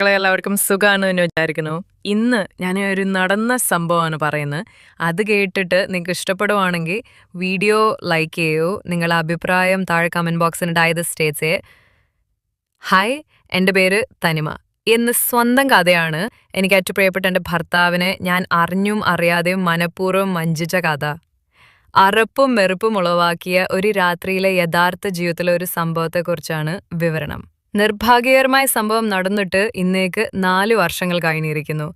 എല്ലാവർക്കും സുഖാണെന്ന് വിചാരിക്കുന്നു. ഇന്ന് ഞാൻ ഒരു നടന്ന സംഭവമാണ് പറയുന്നത്. അത് കേട്ടിട്ട് നിങ്ങൾക്ക് ഇഷ്ടപ്പെടുവാണെങ്കിൽ വീഡിയോ ലൈക്ക് ചെയ്യൂ. നിങ്ങളുടെ അഭിപ്രായം താഴെ കമന്റ് ബോക്സിൽ ഡൈത് സ്റ്റേറ്റ്സ്. ഹായ്, എൻ്റെ പേര് തനിമ. ഇന്ന് സ്വന്തം കഥയാണ്. എനിക്ക് ഏറ്റവും പ്രിയപ്പെട്ട എൻ്റെ ഭർത്താവിനെ ഞാൻ അറിഞ്ഞും അറിയാതെയും മനഃപൂർവ്വം വഞ്ചിച്ച കഥ. അറപ്പും വെറുപ്പും ഉളവാക്കിയ ഒരു രാത്രിയിലെ യഥാർത്ഥ ജീവിതത്തിലെ ഒരു സംഭവത്തെക്കുറിച്ചാണ് വിവരണം. നിർഭാഗ്യകരമായ സംഭവം നടന്നിട്ട് ഇന്നേക്ക് 4 വർഷങ്ങൾ കഴിഞ്ഞിരിക്കുന്നു.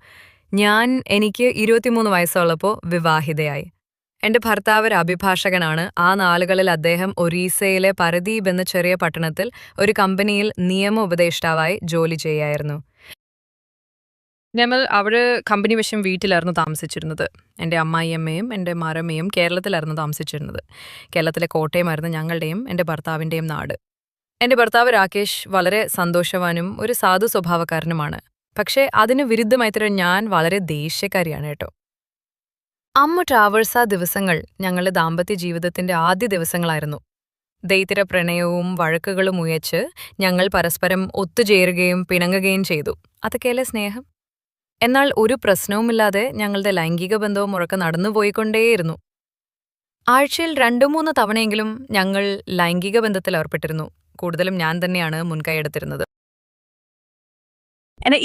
എനിക്ക് 23 വയസ്സുള്ളപ്പോൾ വിവാഹിതയായി. എൻ്റെ ഭർത്താവ് ഒരു അഭിഭാഷകനാണ്. ആ നാളുകളിൽ അദ്ദേഹം ഒറീസയിലെ പരദീപ് എന്ന ചെറിയ പട്ടണത്തിൽ ഒരു കമ്പനിയിൽ നിയമ ഉപദേഷ്ടാവായി ജോലി ചെയ്യായിരുന്നു. ഞങ്ങൾ അവിടെ കമ്പനി വശം വീട്ടിലായിരുന്നു താമസിച്ചിരുന്നത്. എൻ്റെ അമ്മായിയമ്മയും എൻ്റെ മരമ്മയും കേരളത്തിലായിരുന്നു താമസിച്ചിരുന്നത്. കേരളത്തിലെ കോട്ടയമായിരുന്നു ഞങ്ങളുടെയും എൻ്റെ ഭർത്താവിൻ്റെയും നാട്. എൻ്റെ ഭർത്താവ് രാകേഷ് വളരെ സന്തോഷവാനും ഒരു സാധു സ്വഭാവക്കാരനുമാണ്. പക്ഷേ അതിന് വിരുദ്ധമായി ഞാൻ വളരെ ദേഷ്യക്കാരിയാണ് കേട്ടോ. ട്രാവേഴ്സ് ദിവസങ്ങൾ ഞങ്ങളുടെ ദാമ്പത്യ ജീവിതത്തിന്റെ ആദ്യ ദിവസങ്ങളായിരുന്നു. ദൈത്തിര പ്രണയവും വഴക്കുകളും ഉയച്ച് ഞങ്ങൾ പരസ്പരം ഒത്തുചേരുകയും പിണങ്ങുകയും ചെയ്തു. അതൊക്കെയല്ലേ സ്നേഹം? എന്നാൽ ഒരു പ്രശ്നവുമില്ലാതെ ഞങ്ങളുടെ ലൈംഗിക ബന്ധവും ഉറക്കെ നടന്നുപോയിക്കൊണ്ടേയിരുന്നു. ആഴ്ചയിൽ 2-3 തവണയെങ്കിലും ഞങ്ങൾ ലൈംഗിക ബന്ധത്തിൽ ഏർപ്പെട്ടിരുന്നു. കൂടുതലും ഞാൻ തന്നെയാണ് മുൻകൈയെടുത്തിരുന്നത്.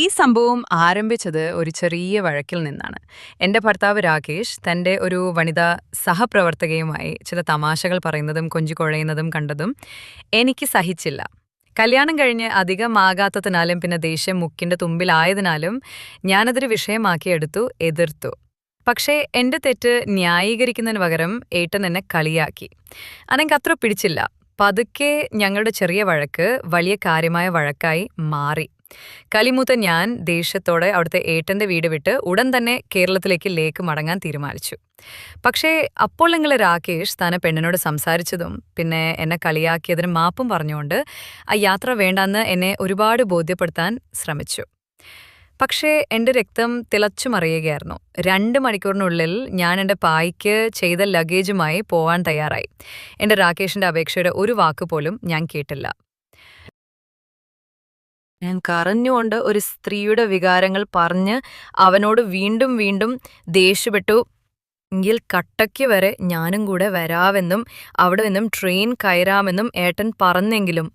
ഈ സംഭവം ആരംഭിച്ചത് ഒരു ചെറിയ വഴക്കിൽ നിന്നാണ്. എൻ്റെ ഭർത്താവ് രാകേഷ് തൻ്റെ ഒരു വനിതാ സഹപ്രവർത്തകയുമായി ചില തമാശകൾ പറയുന്നതും കൊഞ്ചിക്കൊഴയുന്നതും കണ്ടതും എനിക്ക് സഹിച്ചില്ല. കല്യാണം കഴിഞ്ഞ് അധികമാകാത്തതിനാലും പിന്നെ ദേഷ്യം മുക്കിൻ്റെ തുമ്പിലായതിനാലും ഞാനതൊരു വിഷയമാക്കിയെടുത്തു, എതിർത്തു. പക്ഷേ എൻ്റെ തെറ്റ് ന്യായീകരിക്കുന്നതിന് പകരം ഏട്ടൻ എന്നെ കളിയാക്കി. അതെനിക്ക് അത്ര പിടിച്ചില്ല. പതുക്കെ ഞങ്ങളുടെ ചെറിയ വഴക്ക് വലിയ കാര്യമായ വഴക്കായി മാറി. കലിമൂത്ത ഞാൻ ദേഷ്യത്തോടെ അവിടുത്തെ ഏട്ടൻ്റെ വീട് വിട്ട് ഉടൻ തന്നെ കേരളത്തിലേക്ക് മടങ്ങാൻ തീരുമാനിച്ചു. പക്ഷേ അപ്പോൾ രാകേഷ് താനെ പെണ്ണിനോട് സംസാരിച്ചതും പിന്നെ എന്നെ കളിയാക്കിയതിന് മാപ്പും പറഞ്ഞുകൊണ്ട് ആ യാത്ര വേണ്ടെന്ന് എന്നെ ഒരുപാട് ബോധ്യപ്പെടുത്താൻ ശ്രമിച്ചു. പക്ഷേ എൻ്റെ രക്തം തിളച്ചുമറിയുകയായിരുന്നു. 2 മണിക്കൂറിനുള്ളിൽ ഞാൻ എൻ്റെ പായ്ക്ക് ചെയ്ത ലഗേജുമായി പോവാൻ തയ്യാറായി. എൻ്റെ രാകേഷിൻ്റെ അപേക്ഷയുടെ ഒരു വാക്കുപോലും ഞാൻ കേട്ടില്ല. ഞാൻ കരഞ്ഞുകൊണ്ട് ഒരു സ്ത്രീയുടെ വികാരങ്ങൾ പറഞ്ഞ് അവനോട് വീണ്ടും വീണ്ടും ദേഷ്യപ്പെട്ടു. എങ്കിൽ കട്ടയ്ക്ക് വരെ ഞാനും കൂടെ വരാമെന്നും അവിടെ നിന്നും ട്രെയിൻ കയറാമെന്നും ഏട്ടൻ പറഞ്ഞെങ്കിലും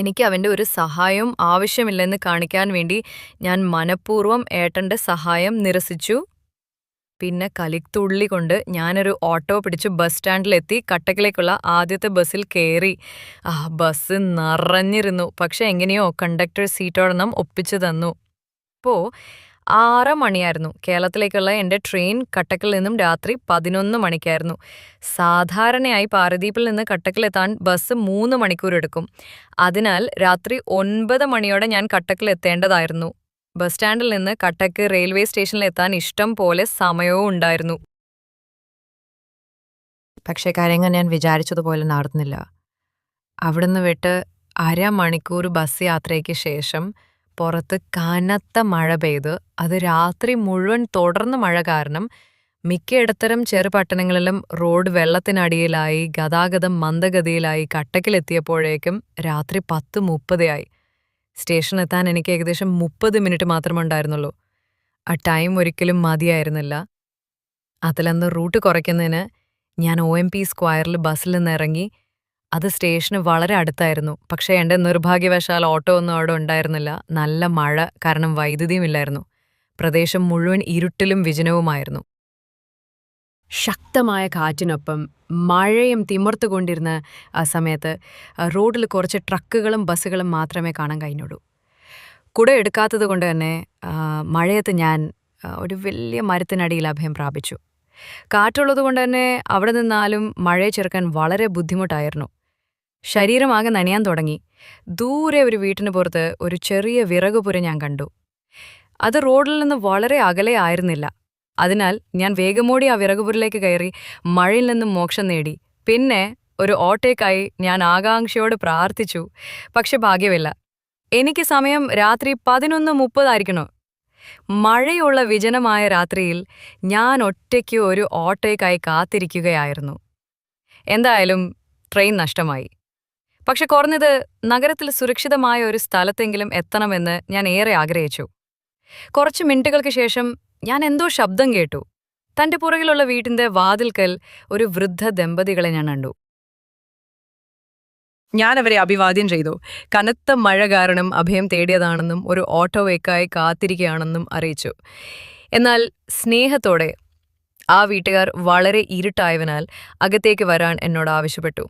എനിക്ക് അവൻ്റെ ഒരു സഹായവും ആവശ്യമില്ലെന്ന് കാണിക്കാൻ വേണ്ടി ഞാൻ മനഃപൂർവ്വം ഏട്ടൻ്റെ സഹായം നിരസിച്ചു. പിന്നെ കലിത്തുള്ളി കൊണ്ട് ഞാനൊരു ഓട്ടോ പിടിച്ച് ബസ് സ്റ്റാൻഡിലെത്തി കട്ടക്കിലേക്കുള്ള ആദ്യത്തെ ബസ്സിൽ കയറി. ബസ് നിറഞ്ഞിരുന്നു. പക്ഷെ എങ്ങനെയോ കണ്ടക്ടർ സീറ്റോടൊന്നും ഒപ്പിച്ചു തന്നു. അപ്പോൾ 6 മണിയായിരുന്നു. കേരളത്തിലേക്കുള്ള എൻ്റെ ട്രെയിൻ കട്ടക്കിൽ നിന്നും രാത്രി 11 മണിക്കായിരുന്നു. സാധാരണയായി പാരദീപിൽ നിന്ന് കട്ടക്കിലെത്താൻ ബസ് 3 മണിക്കൂർ എടുക്കും. അതിനാൽ രാത്രി 9 മണിയോടെ ഞാൻ കട്ടക്കിലെത്തേണ്ടതായിരുന്നു. ബസ് സ്റ്റാൻഡിൽ നിന്ന് കട്ടക്ക് റെയിൽവേ സ്റ്റേഷനിലെത്താൻ ഇഷ്ടം പോലെ സമയവും ഉണ്ടായിരുന്നു. പക്ഷേ കാര്യങ്ങൾ ഞാൻ വിചാരിച്ചതുപോലെ നടന്നില്ല. അവിടുന്ന് വിട്ട് 1/2 മണിക്കൂർ ബസ് യാത്രയ്ക്ക് ശേഷം പുറത്ത് കനത്ത മഴ പെയ്ത് അത് രാത്രി മുഴുവൻ തുടർന്ന മഴ കാരണം മിക്കയിടത്തരം ചെറുപട്ടണങ്ങളിലും റോഡ് വെള്ളത്തിനടിയിലായി, ഗതാഗതം മന്ദഗതിയിലായി. കട്ടക്കിലെത്തിയപ്പോഴേക്കും രാത്രി 10:30 ആയി. സ്റ്റേഷനെത്താൻ എനിക്ക് ഏകദേശം 30 മിനിറ്റ് മാത്രമുണ്ടായിരുന്നുള്ളൂ. ആ ടൈം ഒരിക്കലും മതിയായിരുന്നില്ല. അതിലന്ന് റൂട്ട് കുറയ്ക്കുന്നതിന് ഞാൻ OMP സ്ക്വയറിൽ ബസ്സിൽ നിന്ന് ഇറങ്ങി. അത് സ്റ്റേഷന് വളരെ അടുത്തായിരുന്നു. പക്ഷേ എൻ്റെ നിർഭാഗ്യവശാൽ ഓട്ടോ ഒന്നും അവിടെ ഉണ്ടായിരുന്നില്ല. നല്ല മഴ കാരണം വൈദ്യുതിയും ഇല്ലായിരുന്നു. പ്രദേശം മുഴുവൻ ഇരുട്ടിലും വിജനവുമായിരുന്നു. ശക്തമായ കാറ്റിനൊപ്പം മഴയും തിമിർത്തുകൊണ്ടിരുന്ന ആ സമയത്ത് റോഡിൽ കുറച്ച് ട്രക്കുകളും ബസ്സുകളും മാത്രമേ കാണാൻ കഴിഞ്ഞുള്ളൂ. കുട എടുക്കാത്തത് കൊണ്ട് തന്നെ മഴയത്ത് ഞാൻ ഒരു വലിയ മരത്തിനടിയിൽ അഭയം പ്രാപിച്ചു. കാറ്റുള്ളത് കൊണ്ട് തന്നെ അവിടെ നിന്നാലും മഴയെ ചെറുക്കാൻ വളരെ ബുദ്ധിമുട്ടായിരുന്നു. ശരീരമാകെ നനയാൻ തുടങ്ങി. ദൂരെ ഒരു വീട്ടിന് പുറത്ത് ഒരു ചെറിയ വിറകുപുര ഞാൻ കണ്ടു. അത് റോഡിൽ നിന്ന് വളരെ അകലെ ആയിരുന്നില്ല. അതിനാൽ ഞാൻ വേഗമോടി ആ വിറകുപുരയിലേക്ക് കയറി മഴയിൽ നിന്നും മോക്ഷം നേടി. പിന്നെ ഒരു ഓട്ടോയ്ക്കായി ഞാൻ ആകാംക്ഷയോട് പ്രാർത്ഥിച്ചു. പക്ഷെ ഭാഗ്യമില്ല. എനിക്ക് സമയം രാത്രി 11:30 ആയിരിക്കണോ. മഴയുള്ള വിജനമായ രാത്രിയിൽ ഞാൻ ഒറ്റയ്ക്ക് ഒരു ഓട്ടോയ്ക്കായി കാത്തിരിക്കുകയായിരുന്നു. എന്തായാലും ട്രെയിൻ നഷ്ടമായി. പക്ഷെ കുറഞ്ഞത് നഗരത്തിൽ സുരക്ഷിതമായ ഒരു സ്ഥലത്തെങ്കിലും എത്തണമെന്ന് ഞാൻ ഏറെ ആഗ്രഹിച്ചു. കുറച്ച് മിനിറ്റുകൾക്ക് ശേഷം ഞാൻ എന്തോ ശബ്ദം കേട്ടു. തന്റെ പുറകിലുള്ള വീട്ടിന്റെ വാതിൽക്കൽ ഒരു വൃദ്ധ ദമ്പതികളെ ഞാൻ കണ്ടു. ഞാൻ അവരെ അഭിവാദ്യം ചെയ്തു. കനത്ത മഴ കാരണം അഭയം തേടിയതാണെന്നും ഒരു ഓട്ടോവേക്കായി കാത്തിരിക്കുകയാണെന്നും അറിയിച്ചു. എന്നാൽ സ്നേഹത്തോടെ ആ വീട്ടുകാർ വളരെ ഇരുട്ടായതിനാൽ അകത്തേക്ക് വരാൻ എന്നോട് ആവശ്യപ്പെട്ടു.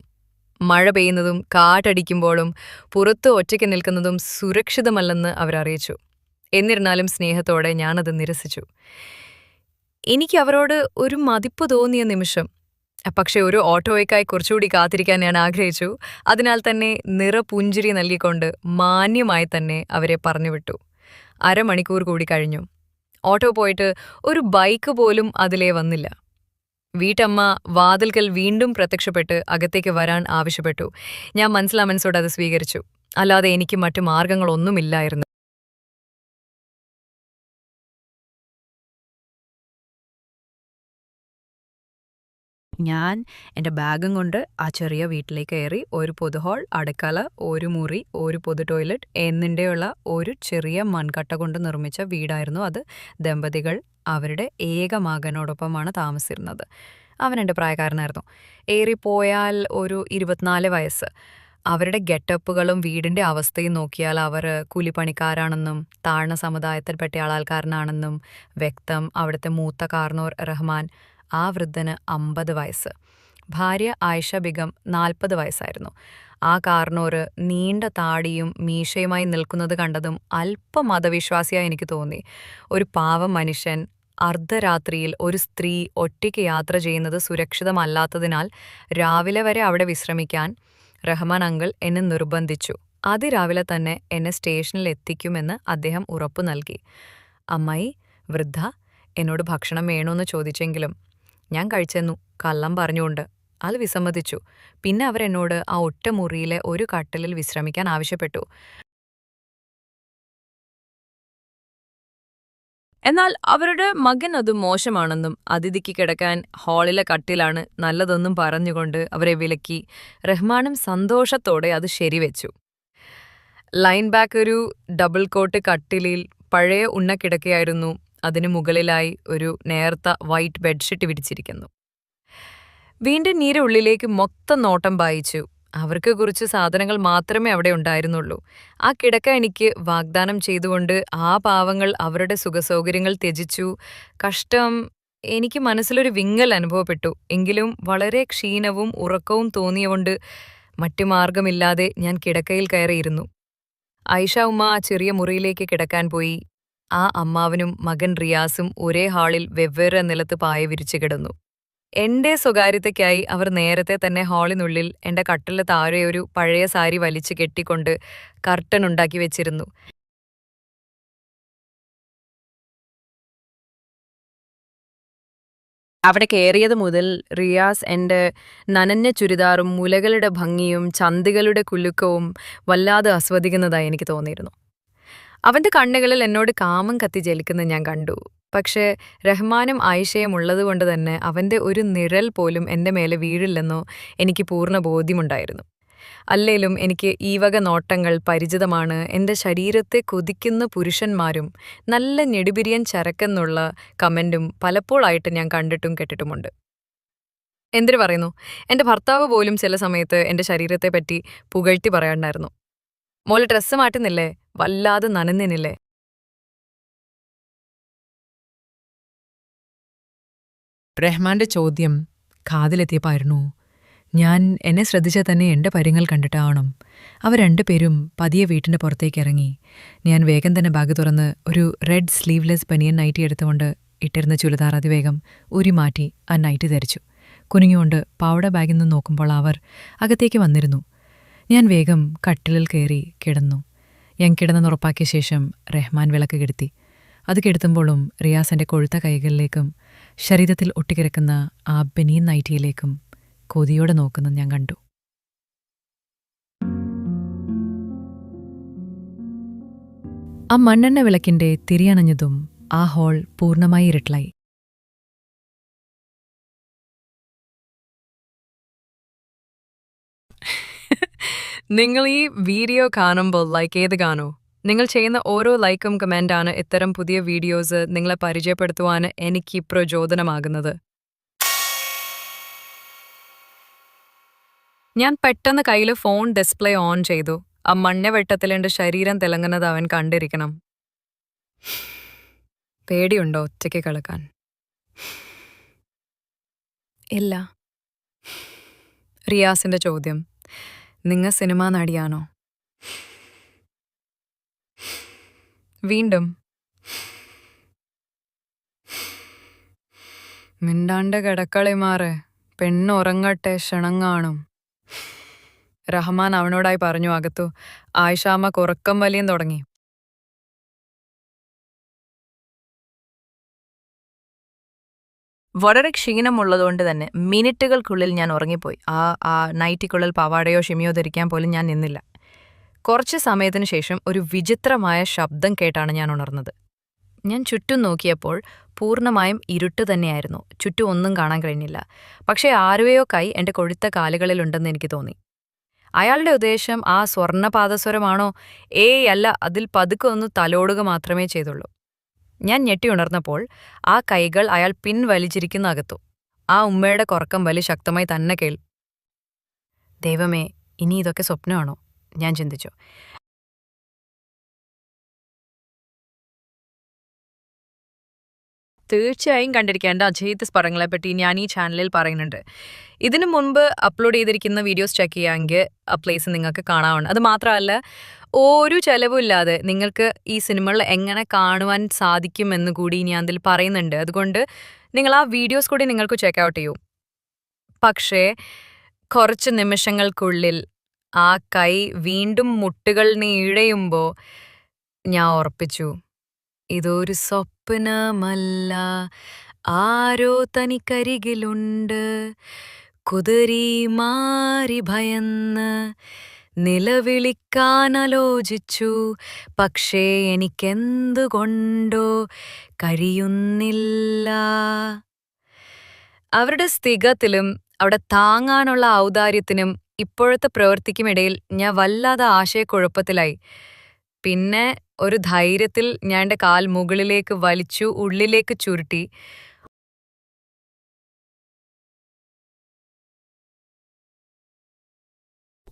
മഴ പെയ്യുന്നതും കാറ്റടിക്കുമ്പോഴും പുറത്ത് ഒറ്റയ്ക്ക് നിൽക്കുന്നതും സുരക്ഷിതമല്ലെന്ന് അവരറിയിച്ചു. എന്നിരുന്നാലും സ്നേഹത്തോടെ ഞാനത് നിരസിച്ചു. എനിക്ക് അവരോട് ഒരു മതിപ്പ് തോന്നിയ നിമിഷം. പക്ഷെ ഒരു ഓട്ടോയ്ക്കായി കുറച്ചുകൂടി കാത്തിരിക്കാൻ ഞാൻ ആഗ്രഹിച്ചു. അതിനാൽ തന്നെ നിറപുഞ്ചിരി നൽകിക്കൊണ്ട് മാന്യമായി തന്നെ അവരെ പറഞ്ഞുവിട്ടു. അരമണിക്കൂർ കൂടി കഴിഞ്ഞു. ഓട്ടോ പോയിട്ട് ഒരു ബൈക്ക് പോലും അതിലേ വന്നില്ല. വീട്ടമ്മ വാതിൽക്കൽ വീണ്ടും പ്രത്യക്ഷപ്പെട്ട് അകത്തേക്ക് വരാൻ ആവശ്യപ്പെട്ടു. ഞാൻ മനസ്സിലാമനസ്സോടെ അത് സ്വീകരിച്ചു. അല്ലാതെ എനിക്ക് മറ്റു മാർഗങ്ങളൊന്നുമില്ലായിരുന്നു. ഞാൻ എൻ്റെ ബാഗും കൊണ്ട് ആ ചെറിയ വീട്ടിലേക്ക് കയറി. ഒരു പൊതു ഹാൾ, അടുക്കള, ഒരു മുറി, ഒരു പൊതു ടോയ്ലറ്റ് എന്നിൻ്റെയുള്ള ഒരു ചെറിയ മൺകട്ട കൊണ്ട് നിർമ്മിച്ച വീടായിരുന്നു അത്. ദമ്പതികൾ അവരുടെ ഏക മകനോടൊപ്പമാണ് താമസിച്ചിരുന്നത്. അവൻ എൻ്റെ പ്രായക്കാരനായിരുന്നു. ഏറിപ്പോയാൽ ഒരു 24 വയസ്സ്. അവരുടെ ഗെറ്റപ്പുകളും വീടിൻ്റെ അവസ്ഥയും നോക്കിയാൽ അവർ കൂലിപ്പണിക്കാരാണെന്നും താഴ്ന്ന സമുദായത്തിൽപ്പെട്ട ആൾക്കാരനാണെന്നും വ്യക്തം. അവിടുത്തെ മൂത്ത കാർന്നോർ റഹ്മാൻ, ആ വൃദ്ധന് 50 വയസ്സ്. ഭാര്യ ആയിഷ ബിഗം 40 വയസ്സായിരുന്നു. ആ കാർന്നോര് നീണ്ട താടിയും മീശയുമായി നിൽക്കുന്നത് കണ്ടതും അല്പം മതവിശ്വാസിയായി എനിക്ക് തോന്നി. ഒരു പാവം മനുഷ്യൻ. അർദ്ധരാത്രിയിൽ ഒരു സ്ത്രീ ഒറ്റയ്ക്ക് യാത്ര ചെയ്യുന്നത് സുരക്ഷിതമല്ലാത്തതിനാൽ രാവിലെ വരെ അവിടെ വിശ്രമിക്കാൻ റഹ്മാൻ അങ്കിൾ എന്നെ നിർബന്ധിച്ചു. അതിരാവിലെ തന്നെ എന്നെ സ്റ്റേഷനിൽ എത്തിക്കുമെന്ന് അദ്ദേഹം ഉറപ്പു നൽകി. അമ്മായി വൃദ്ധ എന്നോട് ഭക്ഷണം വേണോന്ന് ചോദിച്ചെങ്കിലും ഞാൻ കഴിച്ചെന്നു കള്ളം പറഞ്ഞുകൊണ്ട്. അത് വിസമ്മതിച്ചു. പിന്നെ അവരെന്നോട് ആ ഒറ്റ മുറിയിലെ ഒരു കട്ടിലിൽ വിശ്രമിക്കാൻ ആവശ്യപ്പെട്ടു. എന്നാൽ അവരുടെ മകൻ അത് മോശമാണെന്നും അതിഥിക്ക് കിടക്കാൻ ഹാളിലെ കട്ടിലാണ് നല്ലതെന്നും പറഞ്ഞുകൊണ്ട് അവരെ വിലക്കി. റഹ്മാനും സന്തോഷത്തോടെ അത് ശരിവെച്ചു. ലൈൻ ബാക്ക് ഒരു ഡബിൾ കോട്ട് കട്ടിലിൽ പഴയ ഉണ്ണക്കിടക്കയായിരുന്നു. അതിനു മുകളിലായി ഒരു നേർത്ത വൈറ്റ് ബെഡ്ഷീറ്റ് വിരിച്ചിരിക്കുന്നു. വീണ്ടും നീര ഉള്ളിലേക്ക് മൊത്തം നോട്ടം പായിച്ചു. അവർക്ക് കുറച്ച് സാധനങ്ങൾ മാത്രമേ അവിടെ ഉണ്ടായിരുന്നുള്ളൂ. ആ കിടക്ക എനിക്ക് വാഗ്ദാനം ചെയ്തുകൊണ്ട് ആ പാവങ്ങൾ അവരുടെ സുഖസൗകര്യങ്ങൾ ത്യജിച്ചു. കഷ്ടം. എനിക്ക് മനസ്സിലൊരു വിങ്ങൽ അനുഭവപ്പെട്ടു. എങ്കിലും വളരെ ക്ഷീണവും ഉറക്കവും തോന്നിയതുകൊണ്ട് മറ്റു മാർഗമില്ലാതെ ഞാൻ കിടക്കയിൽ കയറിയിരുന്നു. ആയിഷ ഉമ്മ ആ ചെറിയ മുറിയിലേക്ക് കിടക്കാൻ പോയി. ആ അമ്മാവനും മകൻ റിയാസും ഒരേ ഹാളിൽ വെവ്വേറെ നിലത്ത് പായ വിരിച്ചു കിടന്നു. എന്റെ സ്വകാര്യതയ്ക്കായി അവർ നേരത്തെ തന്നെ ഹാളിനുള്ളിൽ എന്റെ കട്ടിലിന് താഴെ ഒരു പഴയ സാരി വലിച്ചു കെട്ടിക്കൊണ്ട് കർട്ടൻ ഉണ്ടാക്കി വെച്ചിരുന്നു. അവിടെ കയറിയത് മുതൽ റിയാസ് എന്റെ നനഞ്ഞ ചുരിദാറും മുലകളുടെ ഭംഗിയും ചന്തികളുടെ കുലുക്കവും വല്ലാതെ ആസ്വദിക്കുന്നതായി എനിക്ക് തോന്നിയിരുന്നു. അവന്റെ കണ്ണുകളിൽ എന്നോട് കാമം കത്തി ജലിക്കുന്നത് ഞാൻ കണ്ടു. പക്ഷേ റഹ്മാനും ആയിഷയും ഉള്ളതുകൊണ്ട് തന്നെ അവന്റെ ഒരു നിഴൽ പോലും എൻ്റെ മേലെ വീഴില്ലെന്നോ എനിക്ക് പൂർണ്ണ ബോധ്യമുണ്ടായിരുന്നു. അല്ലേലും എനിക്ക് ഈ വക നോട്ടങ്ങൾ പരിചിതമാണ്. എൻ്റെ ശരീരത്തെ കൊതിക്കുന്ന പുരുഷന്മാരും നല്ല ഞെടിപിരിയൻ ചരക്കെന്നുള്ള കമൻറ്റും പലപ്പോഴായിട്ട് ഞാൻ കണ്ടിട്ടും കേട്ടിട്ടുമുണ്ട്. എന്തിനു പറയുന്നു, എൻ്റെ ഭർത്താവ് പോലും ചില സമയത്ത് എൻ്റെ ശരീരത്തെപ്പറ്റി പുകഴ്ത്തി പറയാറുണ്ടായിരുന്നു. മോള് ഡ്രസ്സ് മാറ്റുന്നില്ലേ, വല്ലാതെ നനഞ്ഞിനില്ലേ. റഹ്മാന്റെ ചോദ്യം കാതിലെത്തിയപ്പായിരുന്നു. ഞാൻ എന്നെ ശ്രദ്ധിച്ചാൽ തന്നെ എൻ്റെ പരിങ്ങൾ കണ്ടിട്ടാവണം. അവർ രണ്ടുപേരും പതിയെ വീട്ടിൻ്റെ പുറത്തേക്ക് ഇറങ്ങി. ഞാൻ വേഗം തന്നെ ബാഗ് തുറന്ന് ഒരു റെഡ് സ്ലീവ്ലെസ് ബനിയൻ നൈറ്റി എടുത്തുകൊണ്ട് ഇട്ടിരുന്ന ചുരിദാർ അതിവേഗം ഊരി മാറ്റി ആ നൈറ്റി ധരിച്ചു. കുനിഞ്ഞുകൊണ്ട് പാവട ബാഗിൽ നിന്ന് നോക്കുമ്പോൾ അവർ അകത്തേക്ക് വന്നിരുന്നു. ഞാൻ വേഗം കട്ടിലിൽ കയറി കിടന്നു. ഞാൻ കിടന്നെന്നുറപ്പാക്കിയ ശേഷം റഹ്മാൻ വിളക്ക് കെടുത്തി. അത് കെടുത്തുമ്പോഴും റിയാസിൻ്റെ കൊഴുത്ത കൈകളിലേക്കും ശരീരത്തിൽ ഒട്ടിക്കിടക്കുന്ന ആ ബനിയൻ നൈറ്റിയിലേക്കും കൊതിയോടെ നോക്കുന്നത് ഞാൻ കണ്ടു. ആ മണ്ണെണ്ണ വിളക്കിൻ്റെ തിരിയണഞ്ഞതും ആ ഹാൾ പൂർണ്ണമായി ഇരുട്ടിലായി. നിങ്ങൾ ഈ വീഡിയോ കാണുമ്പോൾ ലൈക്ക് ചെയ്ത് കാണൂ. നിങ്ങൾ ചെയ്യുന്ന ഓരോ ലൈക്കും കമൻ്റാണ് ഇത്തരം പുതിയ വീഡിയോസ് നിങ്ങളെ പരിചയപ്പെടുത്തുവാൻ എനിക്ക് പ്രചോദനമാകുന്നത്. ഞാൻ പെട്ടെന്ന് കയ്യിൽ ഫോൺ ഡിസ്പ്ലേ ഓൺ ചെയ്തു. ആ മഞ്ഞവെട്ടത്തിൽ എൻ്റെ ശരീരം തിളങ്ങുന്നത് അവൻ കണ്ടിരിക്കണം. പേടിയുണ്ടോ ഒറ്റയ്ക്ക് കളിക്കാൻ? ഇല്ല. റിയാസിന്റെ ചോദ്യം, നിങ്ങൾ സിനിമാ നടിയാണോ? വീണ്ടും മിണ്ടാണ്ട് കിടക്കളിമാറ്, പെണ്ണുറങ്ങട്ടെ, ക്ഷണം കാണും. റഹ്മാൻ അവനോടായി പറഞ്ഞു അകത്തു. ആയിഷാമ്മ ഉറക്കം വലിയും തുടങ്ങി. വളരെ ക്ഷീണമുള്ളതുകൊണ്ട് തന്നെ മിനിറ്റുകൾക്കുള്ളിൽ ഞാൻ ഉറങ്ങിപ്പോയി. ആ നൈറ്റിക്കുള്ളിൽ പാവാടയോ ഷിമിയോ ധരിക്കാൻ പോലും ഞാൻ നിന്നില്ല. കുറച്ച് സമയത്തിന് ശേഷം ഒരു വിചിത്രമായ ശബ്ദം കേട്ടാണ് ഞാൻ ഉണർന്നത്. ഞാൻ ചുറ്റും നോക്കിയപ്പോൾ പൂർണ്ണമായും ഇരുട്ട് തന്നെയായിരുന്നു. ചുറ്റും ഒന്നും കാണാൻ കഴിഞ്ഞില്ല. പക്ഷേ ആരുടെയോ കൈ എൻ്റെ കൊഴുത്ത കാലുകളിലുണ്ടെന്ന് എനിക്ക് തോന്നി. അയാളുടെ ഉദ്ദേശം ആ സ്വർണ്ണപാദസ്വരമാണോ? ഏയ് അല്ല, അതിൽ പതുക്കെ ഒന്ന് തലോടുക മാത്രമേ ചെയ്തുള്ളൂ. ഞാൻ ഞെട്ടിയുണർന്നപ്പോൾ ആ കൈകൾ അയാൾ പിൻവലിച്ചിരിക്കുന്ന അകത്തു. ആ ഉമ്മയുടെ കുറക്കം വലി ശക്തമായി തന്നെ കേൾ. ദൈവമേ, ഇനി ഇതൊക്കെ സ്വപ്നമാണോ? ഞാൻ ചിന്തിച്ചു. തീർച്ചയായും കണ്ടിരിക്കേണ്ട അജയ്ത്ത് സ്പടങ്ങളെപ്പറ്റി ഞാൻ ഈ ചാനലിൽ പറയുന്നുണ്ട്. ഇതിനു മുൻപ് അപ്ലോഡ് ചെയ്തിരിക്കുന്ന വീഡിയോസ് ചെക്ക് ചെയ്യാമെങ്കിൽ ആ പ്ലേസ് നിങ്ങൾക്ക് കാണാവുണ്ട്. അത് മാത്രമല്ല, ഒരു ചെലവുമില്ലാതെ നിങ്ങൾക്ക് ഈ സിനിമകൾ എങ്ങനെ കാണുവാൻ സാധിക്കുമെന്ന് കൂടി ഞാൻ അതിൽ പറയുന്നുണ്ട്. അതുകൊണ്ട് നിങ്ങൾ ആ വീഡിയോസ് കൂടി നിങ്ങൾക്ക് ചെക്ക് ഔട്ട് ചെയ്യൂ. പക്ഷേ കുറച്ച് നിമിഷങ്ങൾക്കുള്ളിൽ ആ കൈ വീണ്ടും മുട്ടുകൾ നീഴയുമ്പോൾ ഞാൻ ഉറപ്പിച്ചു, ഇതൊരു സ്വപ്നമല്ല, ആരോ തനിക്കരികിലുണ്ട്. കുതിരി മാറി ഭയന്ന് നിലവിളിക്കാനാലോചിച്ചു, പക്ഷേ എനിക്കെന്തുകൊണ്ടോ കഴിയുന്നില്ല. അവരുടെ സ്ഥികത്തിലും അവിടെ താങ്ങാനുള്ള ഔദാര്യത്തിനും ഇപ്പോഴത്തെ പ്രവൃത്തിക്കുമിടയിൽ ഞാൻ വല്ലാതെ ആശയക്കുഴപ്പത്തിലായി. പിന്നെ ഒരു ധൈര്യത്തിൽ ഞാൻ എൻ്റെ കാൽ മുകളിലേക്ക് വലിച്ചു ഉള്ളിലേക്ക് ചുരുട്ടി.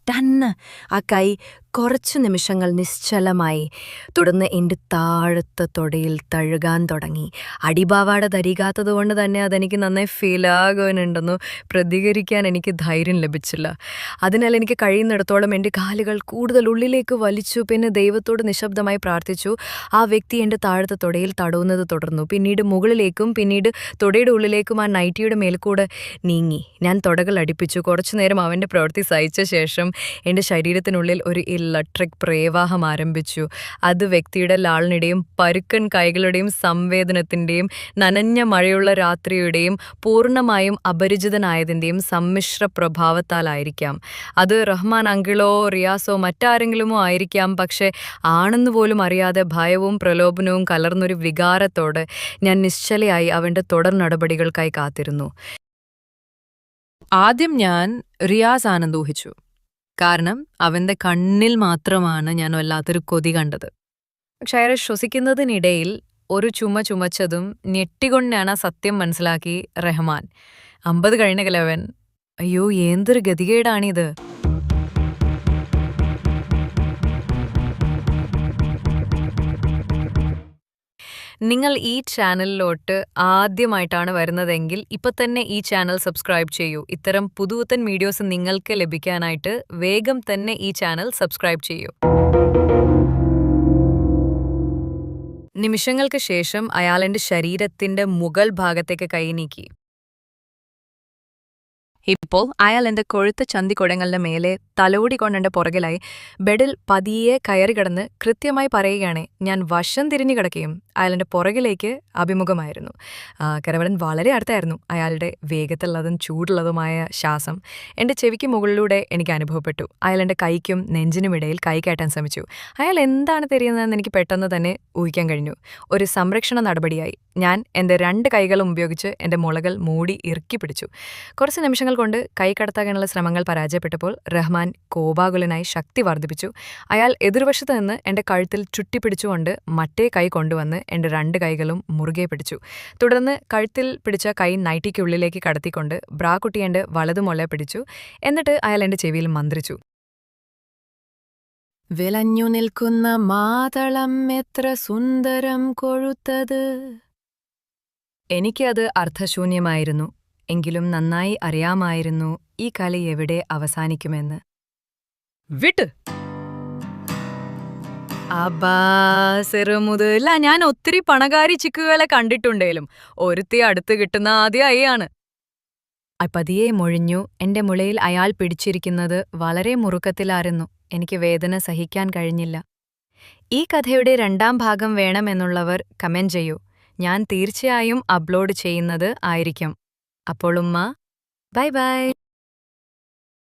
ടന്ന് ആ കൈ കുറച്ചു നിമിഷങ്ങൾ നിശ്ചലമായി. തുടർന്ന് എൻ്റെ താഴത്തെ തൊടയിൽ തഴുകാൻ തുടങ്ങി. അടിപാവാട ധരിക്കാത്തതുകൊണ്ട് തന്നെ അതെനിക്ക് നന്നായി ഫീലാകാനുണ്ടെന്നു പ്രതികരിക്കാൻ എനിക്ക് ധൈര്യം ലഭിച്ചില്ല. അതിനാൽ എനിക്ക് കഴിയുന്നിടത്തോളം എൻ്റെ കാലുകൾ കൂടുതൽ ഉള്ളിലേക്ക് വലിച്ചു. പിന്നെ ദൈവത്തോട് നിശബ്ദമായി പ്രാർത്ഥിച്ചു. ആ വ്യക്തി എൻ്റെ താഴത്തെ തൊടയിൽ തടവുന്നത് തുടർന്നു. പിന്നീട് മുകളിലേക്കും പിന്നീട് തൊടയുടെ ഉള്ളിലേക്കും ആ നൈറ്റിയുടെ മേൽക്കൂടെ നീങ്ങി. ഞാൻ തൊടകൾ അടുപ്പിച്ചു. കുറച്ചുനേരം അവൻ്റെ പ്രവൃത്തി സഹിച്ച ശേഷം എൻ്റെ ശരീരത്തിനുള്ളിൽ ഒരു ഇലക്ട്രിക് പ്രവാഹം ആരംഭിച്ചു. അത് വ്യക്തിയുടെ ലാളിനിടെയും പരുക്കൻ കൈകളുടെയും സംവേദനത്തിൻ്റെയും നനഞ്ഞ മഴയുള്ള രാത്രിയുടെയും പൂർണ്ണമായും അപരിചിതനായതിൻ്റെയും സമ്മിശ്ര പ്രഭാവത്താലായിരിക്കാം. അത് റഹ്മാൻ അങ്കിളോ റിയാസോ മറ്റാരെങ്കിലുമോ ആയിരിക്കാം. പക്ഷേ ആണെന്ന് പോലും അറിയാതെ ഭയവും പ്രലോഭനവും കലർന്നൊരു വികാരത്തോടെ ഞാൻ നിശ്ചലയായി അവൻ്റെ തുടർ നടപടികൾക്കായി കാത്തിരുന്നു. ആദ്യം ഞാൻ റിയാസ് ആണെന്ന് ഊഹിച്ചു. കാരണം അവൻ്റെ കണ്ണിൽ മാത്രമാണ് ഞാൻ വല്ലാത്തൊരു കൊതി കണ്ടത്. പക്ഷെ അയാൾ ശ്വസിക്കുന്നതിനിടയിൽ ഒരു ചുമച്ചതും ഞെട്ടിക്കൊണ്ടാണ് സത്യം മനസ്സിലാക്കി റഹ്മാൻ. 50 കഴിഞ്ഞ കിലവൻ. അയ്യോ, എന്തൊരു ഗതികേടാണിത്. നിങ്ങൾ ഈ ചാനലിലോട്ട് ആദ്യമായിട്ടാണ് വരുന്നതെങ്കിൽ ഇപ്പം തന്നെ ഈ ചാനൽ സബ്സ്ക്രൈബ് ചെയ്യൂ. ഇത്തരം പുതുപുത്തൻ വീഡിയോസ് നിങ്ങൾക്ക് ലഭിക്കാനായിട്ട് വേഗം തന്നെ ഈ ചാനൽ സബ്സ്ക്രൈബ് ചെയ്യൂ. നിമിഷങ്ങൾക്ക് ശേഷം അയാൾ എൻ്റെ ശരീരത്തിൻ്റെ മുകൾ ഭാഗത്തേക്ക് കൈ നീക്കി. ഇപ്പോൾ അയാൾ എൻ്റെ കൊഴുത്ത ചന്തിക്കുടങ്ങളുടെ മേലെ തലോടിക്കൊണ്ടെൻ്റെ പുറകിലായി ബെഡിൽ പതിയെ കയറി കിടന്ന് കൃത്യമായി പറയുകയാണ്. ഞാൻ വശം തിരിഞ്ഞു കിടക്കുകയും അയാളുടെ പുറകിലേക്ക് അഭിമുഖമായിരുന്നു. കരവലൻ വളരെ അടുത്തായിരുന്നു. അയാളുടെ വേഗത്തിലുള്ളതും ചൂടുള്ളതുമായ ശ്വാസം എൻ്റെ ചെവിക്ക് മുകളിലൂടെ എനിക്ക് അനുഭവപ്പെട്ടു. അയാൾ എൻ്റെ കൈക്കും നെഞ്ചിനുമിടയിൽ കൈ കയറ്റാൻ ശ്രമിച്ചു. അയാൾ എന്താണ് തിരിയുന്നതെന്ന് എനിക്ക് പെട്ടെന്ന് തന്നെ ഊഹിക്കാൻ കഴിഞ്ഞു. ഒരു സംരക്ഷണ നടപടിയായി ഞാൻ എൻ്റെ 2 കൈകളും ഉപയോഗിച്ച് എൻ്റെ മുളകൾ മൂടി ഇറുക്കി പിടിച്ചു. കുറച്ച് നിമിഷങ്ങൾ കൊണ്ട് കൈ കടത്താനുള്ള ശ്രമങ്ങൾ പരാജയപ്പെട്ടപ്പോൾ റഹ്മാൻ കോപാകുലനായി ശക്തി വർദ്ധിപ്പിച്ചു. അയാൾ എതിർവശത്ത് നിന്ന് എന്റെ കഴുത്തിൽ ചുറ്റിപ്പിടിച്ചുകൊണ്ട് മറ്റേ കൈ കൊണ്ടുവന്ന് എന്റെ 2 കൈകളും മുറുകെ പിടിച്ചു. തുടർന്ന് കഴുത്തിൽ പിടിച്ച കൈ നൈറ്റിക്കുള്ളിലേക്ക് കടത്തിക്കൊണ്ട് ബ്രാക്കുട്ടി എന്റെ വലതുമൊള്ള പിടിച്ചു. എന്നിട്ട് അയാൾ എന്റെ ചെവിയിൽ മന്ത്രിച്ചു. വിളഞ്ഞു നിൽക്കുന്ന മാതളം എത്ര സുന്ദരം കൊഴുത്തത്. എനിക്കത് അർത്ഥശൂന്യമായിരുന്നു. എങ്കിലും നന്നായി അറിയാമായിരുന്നു ഈ കളി എവിടെ അവസാനിക്കുമെന്ന്. വിട്ട് അബ്ബാ ചെറുമുതല ഞാൻ ഒത്തിരി പണകാരി ചിക്കുകളെ കണ്ടിട്ടുണ്ടേലും ഒരുത്തി അടുത്ത് കിട്ടുന്ന ആദ്യമാണ്. പതിയെ മൊഴിഞ്ഞു. എന്റെ മുളയിൽ അയാൾ പിടിച്ചിരിക്കുന്നത് വളരെ മുറുക്കത്തിലായിരുന്നു. എനിക്ക് വേദന സഹിക്കാൻ കഴിഞ്ഞില്ല. ഈ കഥയുടെ 2ാം ഭാഗം വേണമെന്നുള്ളവർ കമന്റ് ചെയ്യൂ. ഞാൻ തീർച്ചയായും അപ്ലോഡ് ചെയ്യുന്നത് ആയിരിക്കും. അപ്പോൾ ഉമ്മ, ബൈ ബൈ.